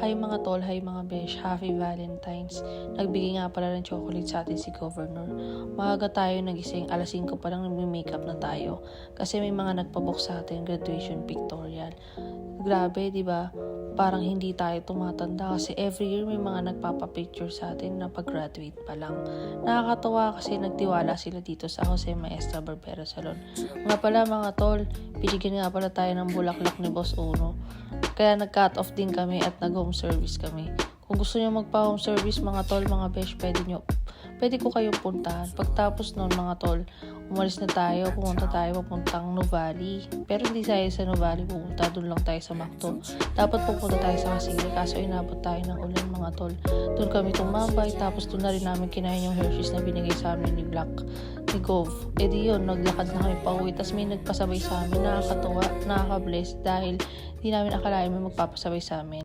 Hi mga tol, hi mga besh, happy Valentine's. Nagbigay nga pala ng chocolate sa atin si Governor. Maaga tayo nagising, alas 5 pa lang nagme-makeup na tayo. Kasi may mga nagpabook sa atin, graduation pictorial. Grabe, di ba? Parang hindi tayo tumatanda kasi every year may mga nagpapapicture sa atin na pag-graduate pa lang. Nakakatawa kasi nagtiwala sila dito sa Jose Maestra Barbera Salon. Nga pala mga tol, binigyan nga pala tayo ng bulaklak ni Boss Uno. Kaya nag-cut off din kami at nag-home service kami. Kung gusto nyo magpa-home service mga tol, mga besh, pwede ko kayong puntahan. Pagtapos nun mga tol, umalis na tayo, pumunta tayo papuntang Nuvali. Pero hindi tayo sa Nuvali pupunta, doon lang tayo sa Macdo. Dapat pupunta tayo sa Kasili, kaso inabot tayo ng ulan mga tol. Doon kami tumambay, tapos doon na rin namin kinain yung Hershey's na binigay sa amin ni Gov. E di yun, naglakad na kami pa uwi, tapos may nagpasabay sa amin, nakakatuwa, nakaka-bless dahil di namin akalain may magpapasabay sa amin.